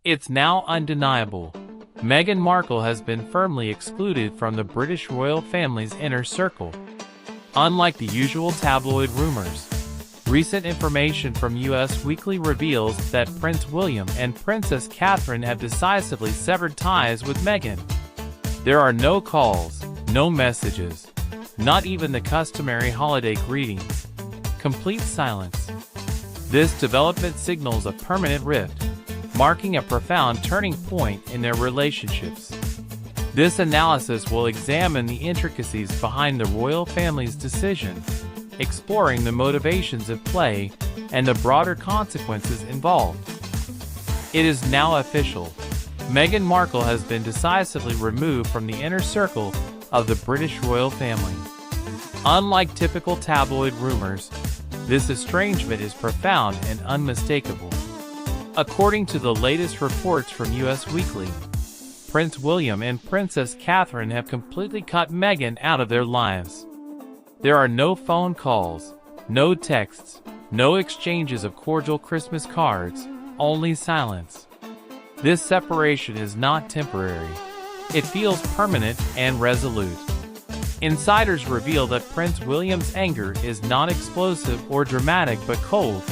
It's now undeniable. Meghan Markle has been firmly excluded from the British royal family's inner circle. Unlike the usual tabloid rumors, recent information from US Weekly reveals that Prince William and Princess Catherine have decisively severed ties with Meghan. There are no calls, no messages, not even the customary holiday greetings. Complete silence. This development signals a permanent rift, marking a profound turning point in their relationships. This analysis will examine the intricacies behind the royal family's decision, exploring the motivations at play and the broader consequences involved. It is now official. Meghan Markle has been decisively removed from the inner circle of the British royal family. Unlike typical tabloid rumors, this estrangement is profound and unmistakable. According to the latest reports from US Weekly, Prince William and Princess Catherine have completely cut Meghan out of their lives. There are no phone calls, no texts, no exchanges of cordial Christmas cards, only silence. This separation is not temporary. It feels permanent and resolute. Insiders reveal that Prince William's anger is not explosive or dramatic but cold,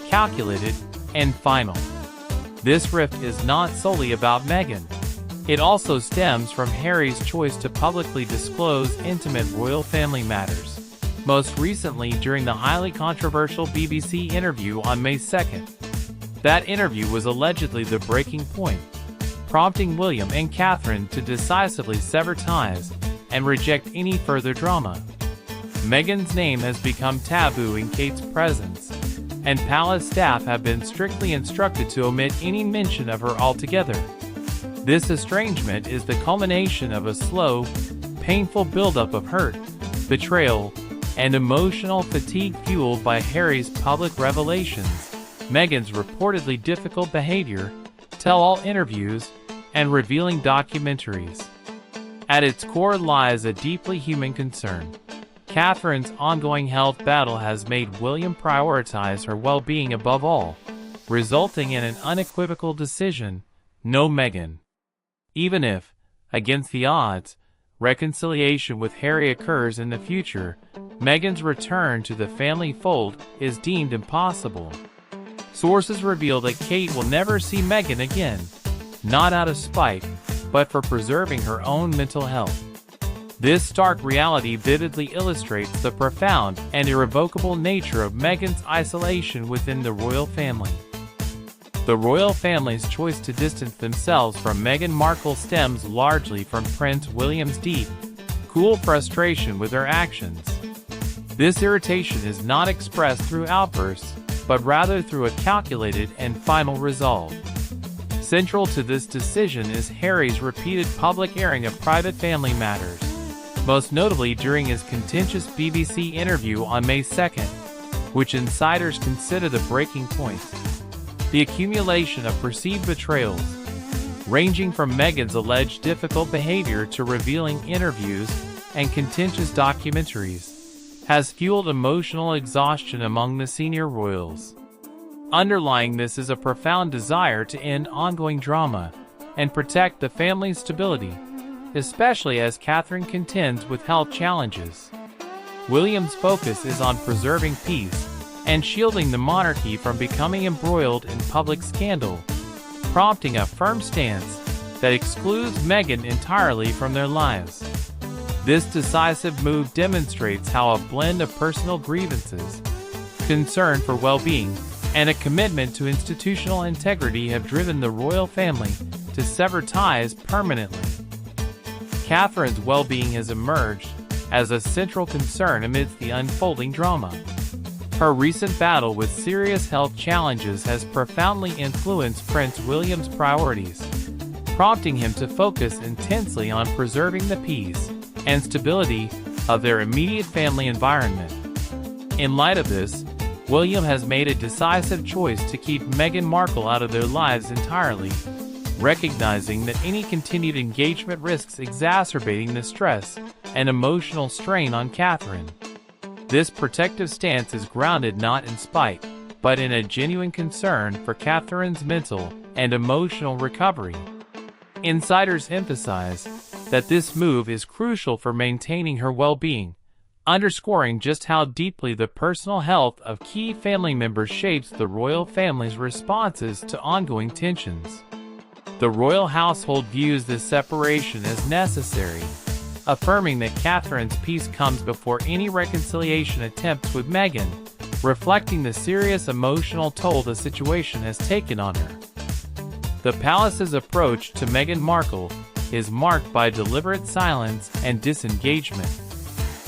calculated, and final. This rift is not solely about Meghan. It also stems from Harry's choice to publicly disclose intimate royal family matters, most recently during the highly controversial BBC interview on May 2nd. That interview was allegedly the breaking point, prompting William and Catherine to decisively sever ties and reject any further drama. Meghan's name has become taboo in Kate's presence, and palace staff have been strictly instructed to omit any mention of her altogether. This estrangement is the culmination of a slow, painful buildup of hurt, betrayal, and emotional fatigue fueled by Harry's public revelations, Meghan's reportedly difficult behavior, tell-all interviews, and revealing documentaries. At its core lies a deeply human concern. Catherine's ongoing health battle has made William prioritize her well-being above all, resulting in an unequivocal decision: no Meghan. Even if, against the odds, reconciliation with Harry occurs in the future, Meghan's return to the family fold is deemed impossible. Sources reveal that Kate will never see Meghan again, not out of spite, but for preserving her own mental health. This stark reality vividly illustrates the profound and irrevocable nature of Meghan's isolation within the royal family. The royal family's choice to distance themselves from Meghan Markle stems largely from Prince William's deep, cool frustration with her actions. This irritation is not expressed through outbursts, but rather through a calculated and final resolve. Central to this decision is Harry's repeated public airing of private family matters, most notably during his contentious BBC interview on May 2nd, which insiders consider the breaking point. The accumulation of perceived betrayals, ranging from Meghan's alleged difficult behavior to revealing interviews and contentious documentaries, has fueled emotional exhaustion among the senior royals. Underlying this is a profound desire to end ongoing drama and protect the family's stability, especially as Catherine contends with health challenges. William's focus is on preserving peace and shielding the monarchy from becoming embroiled in public scandal, prompting a firm stance that excludes Meghan entirely from their lives. This decisive move demonstrates how a blend of personal grievances, concern for well-being, and a commitment to institutional integrity have driven the royal family to sever ties permanently. Catherine's well-being has emerged as a central concern amidst the unfolding drama. Her recent battle with serious health challenges has profoundly influenced Prince William's priorities, prompting him to focus intensely on preserving the peace and stability of their immediate family environment. In light of this, William has made a decisive choice to keep Meghan Markle out of their lives entirely, recognizing that any continued engagement risks exacerbating the stress and emotional strain on Catherine. This protective stance is grounded not in spite, but in a genuine concern for Catherine's mental and emotional recovery. Insiders emphasize that this move is crucial for maintaining her well-being, underscoring just how deeply the personal health of key family members shapes the royal family's responses to ongoing tensions. The royal household views this separation as necessary, affirming that Catherine's peace comes before any reconciliation attempts with Meghan, reflecting the serious emotional toll the situation has taken on her. The palace's approach to Meghan Markle is marked by deliberate silence and disengagement.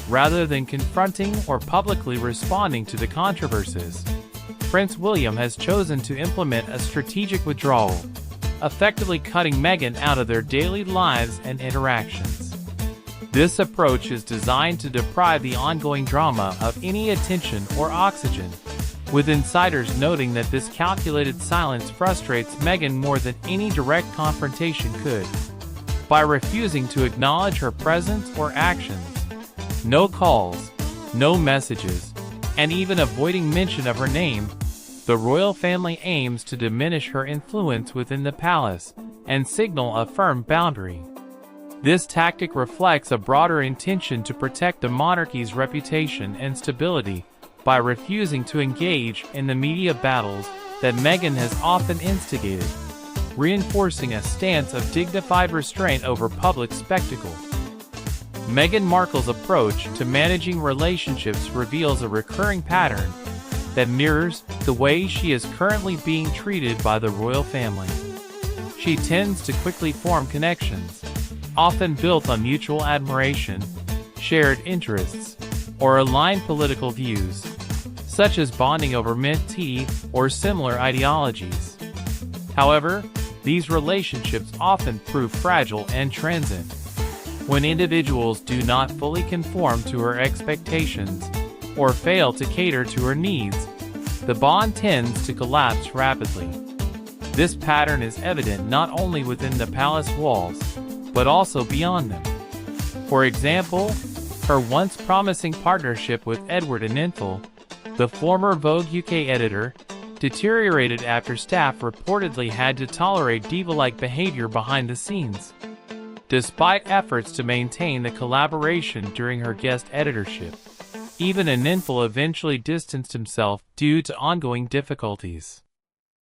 Rather than confronting or publicly responding to the controversies, Prince William has chosen to implement a strategic withdrawal, effectively cutting Meghan out of their daily lives and interactions. This approach is designed to deprive the ongoing drama of any attention or oxygen, with insiders noting that this calculated silence frustrates Meghan more than any direct confrontation could. By refusing to acknowledge her presence or actions, no calls, no messages, and even avoiding mention of her name, the royal family aims to diminish her influence within the palace and signal a firm boundary. This tactic reflects a broader intention to protect the monarchy's reputation and stability by refusing to engage in the media battles that Meghan has often instigated, reinforcing a stance of dignified restraint over public spectacle. Meghan Markle's approach to managing relationships reveals a recurring pattern that mirrors the way she is currently being treated by the royal family. She tends to quickly form connections, often built on mutual admiration, shared interests, or aligned political views, such as bonding over mint tea or similar ideologies. However, these relationships often prove fragile and transient. When individuals do not fully conform to her expectations or fail to cater to her needs, the bond tends to collapse rapidly. This pattern is evident not only within the palace walls, but also beyond them. For example, her once promising partnership with Edward Enninful, the former Vogue UK editor, deteriorated after staff reportedly had to tolerate diva-like behavior behind the scenes. Despite efforts to maintain the collaboration during her guest editorship, even Enninful eventually distanced himself due to ongoing difficulties.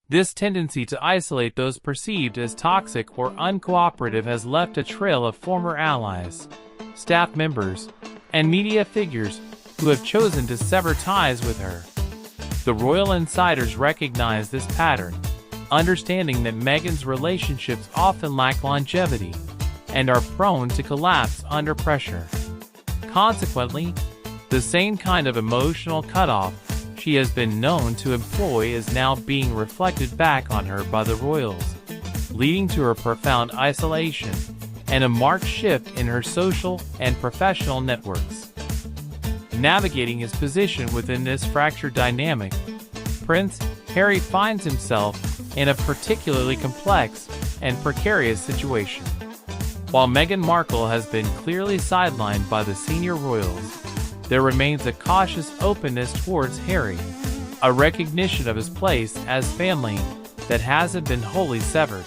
This tendency to isolate those perceived as toxic or uncooperative has left a trail of former allies, staff members, and media figures who have chosen to sever ties with her. The royal insiders recognize this pattern, understanding that Meghan's relationships often lack longevity and are prone to collapse under pressure. Consequently, the same kind of emotional cutoff she has been known to employ is now being reflected back on her by the royals, leading to her profound isolation and a marked shift in her social and professional networks. Navigating his position within this fractured dynamic, Prince Harry finds himself in a particularly complex and precarious situation. While Meghan Markle has been clearly sidelined by the senior royals, there remains a cautious openness towards Harry, a recognition of his place as family that hasn't been wholly severed.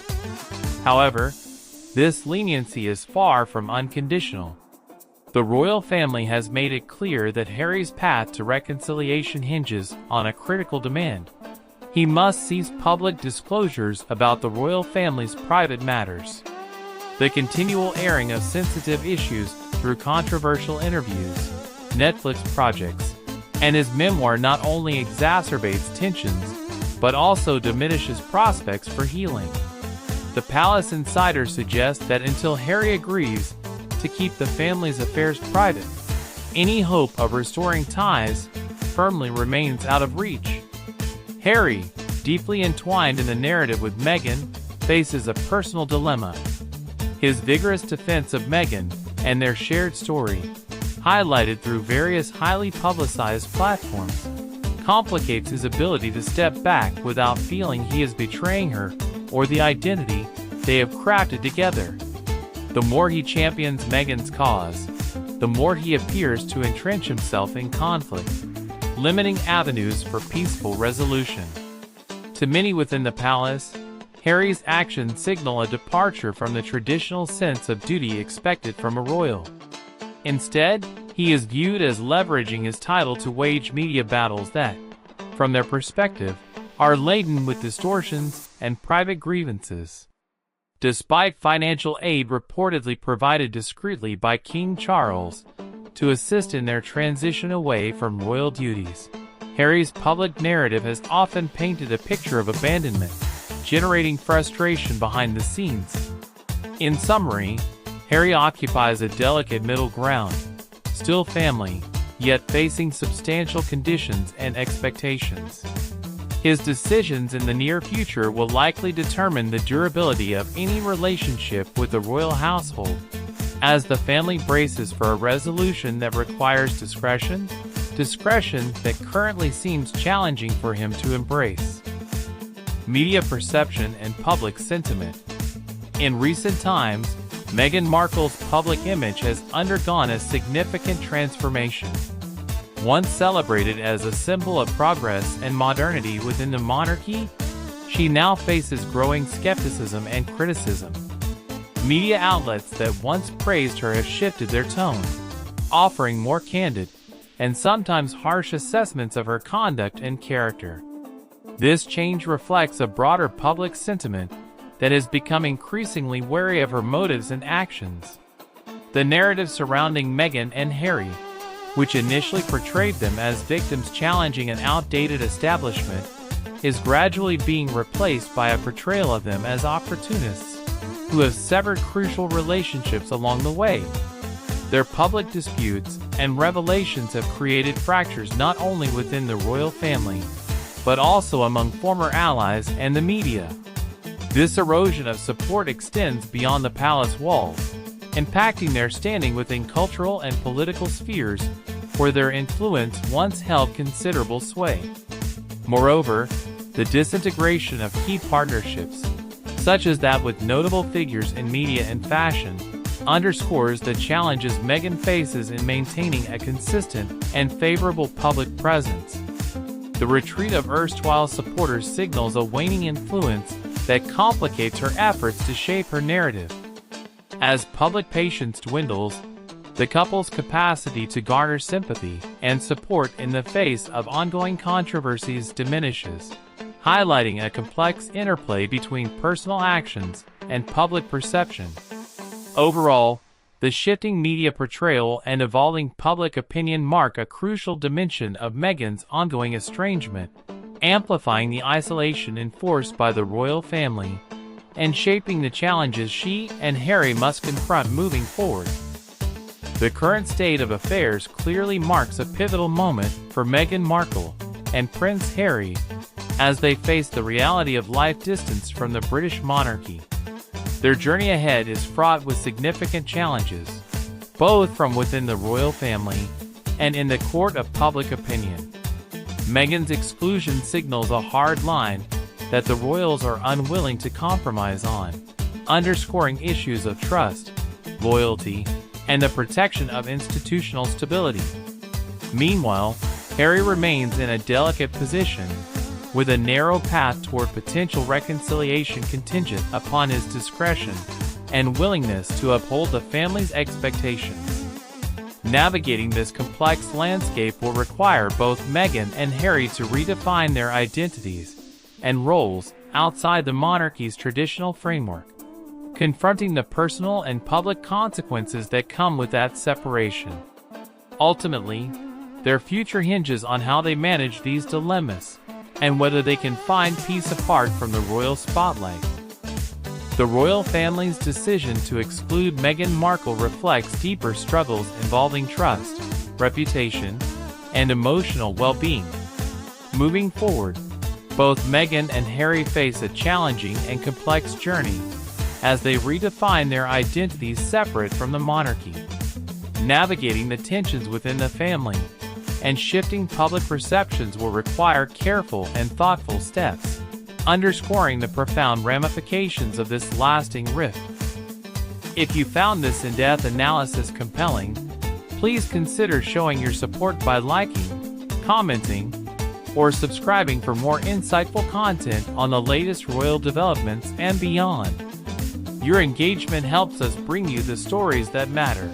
However, this leniency is far from unconditional. The royal family has made it clear that Harry's path to reconciliation hinges on a critical demand. He must cease public disclosures about the royal family's private matters. The continual airing of sensitive issues through controversial interviews, Netflix projects, and his memoir not only exacerbates tensions, but also diminishes prospects for healing. The palace insiders suggest that until Harry agrees to keep the family's affairs private, any hope of restoring ties firmly remains out of reach. Harry, deeply entwined in the narrative with Meghan, faces a personal dilemma. His vigorous defense of Meghan and their shared story, highlighted through various highly publicized platforms, complicates his ability to step back without feeling he is betraying her or the identity they have crafted together. The more he champions Meghan's cause, the more he appears to entrench himself in conflict, limiting avenues for peaceful resolution. To many within the palace, Harry's actions signal a departure from the traditional sense of duty expected from a royal. Instead, he is viewed as leveraging his title to wage media battles that, from their perspective, are laden with distortions and private grievances. Despite financial aid reportedly provided discreetly by King Charles to assist in their transition away from royal duties, Harry's public narrative has often painted a picture of abandonment, generating frustration behind the scenes. In summary, Harry occupies a delicate middle ground, still family, yet facing substantial conditions and expectations. His decisions in the near future will likely determine the durability of any relationship with the royal household, as the family braces for a resolution that requires discretion that currently seems challenging for him to embrace. Media perception and public sentiment. In recent times, Meghan Markle's public image has undergone a significant transformation. Once celebrated as a symbol of progress and modernity within the monarchy, she now faces growing skepticism and criticism. Media outlets that once praised her have shifted their tone, offering more candid and sometimes harsh assessments of her conduct and character. This change reflects a broader public sentiment that has become increasingly wary of her motives and actions. The narrative surrounding Meghan and Harry, which initially portrayed them as victims challenging an outdated establishment, is gradually being replaced by a portrayal of them as opportunists who have severed crucial relationships along the way. Their public disputes and revelations have created fractures not only within the royal family, but also among former allies and the media. This erosion of support extends beyond the palace walls, impacting their standing within cultural and political spheres where their influence once held considerable sway. Moreover, the disintegration of key partnerships, such as that with notable figures in media and fashion, underscores the challenges Meghan faces in maintaining a consistent and favorable public presence. The retreat of erstwhile supporters signals a waning influence that complicates her efforts to shape her narrative. As public patience dwindles, the couple's capacity to garner sympathy and support in the face of ongoing controversies diminishes, highlighting a complex interplay between personal actions and public perception. Overall, the shifting media portrayal and evolving public opinion mark a crucial dimension of Meghan's ongoing estrangement, amplifying the isolation enforced by the royal family and shaping the challenges she and Harry must confront moving forward. The current state of affairs clearly marks a pivotal moment for Meghan Markle and Prince Harry as they face the reality of life distanced from the British monarchy. Their journey ahead is fraught with significant challenges, both from within the royal family and in the court of public opinion. Meghan's exclusion signals a hard line that the royals are unwilling to compromise on, underscoring issues of trust, loyalty, and the protection of institutional stability. Meanwhile, Harry remains in a delicate position, with a narrow path toward potential reconciliation contingent upon his discretion and willingness to uphold the family's expectations. Navigating this complex landscape will require both Meghan and Harry to redefine their identities and roles outside the monarchy's traditional framework, confronting the personal and public consequences that come with that separation. Ultimately, their future hinges on how they manage these dilemmas and whether they can find peace apart from the royal spotlight. The royal family's decision to exclude Meghan Markle reflects deeper struggles involving trust, reputation, and emotional well-being. Moving forward, both Meghan and Harry face a challenging and complex journey as they redefine their identities separate from the monarchy. Navigating the tensions within the family and shifting public perceptions will require careful and thoughtful steps, underscoring the profound ramifications of this lasting rift. If you found this in-depth analysis compelling, please consider showing your support by liking, commenting, or subscribing for more insightful content on the latest royal developments and beyond. Your engagement helps us bring you the stories that matter.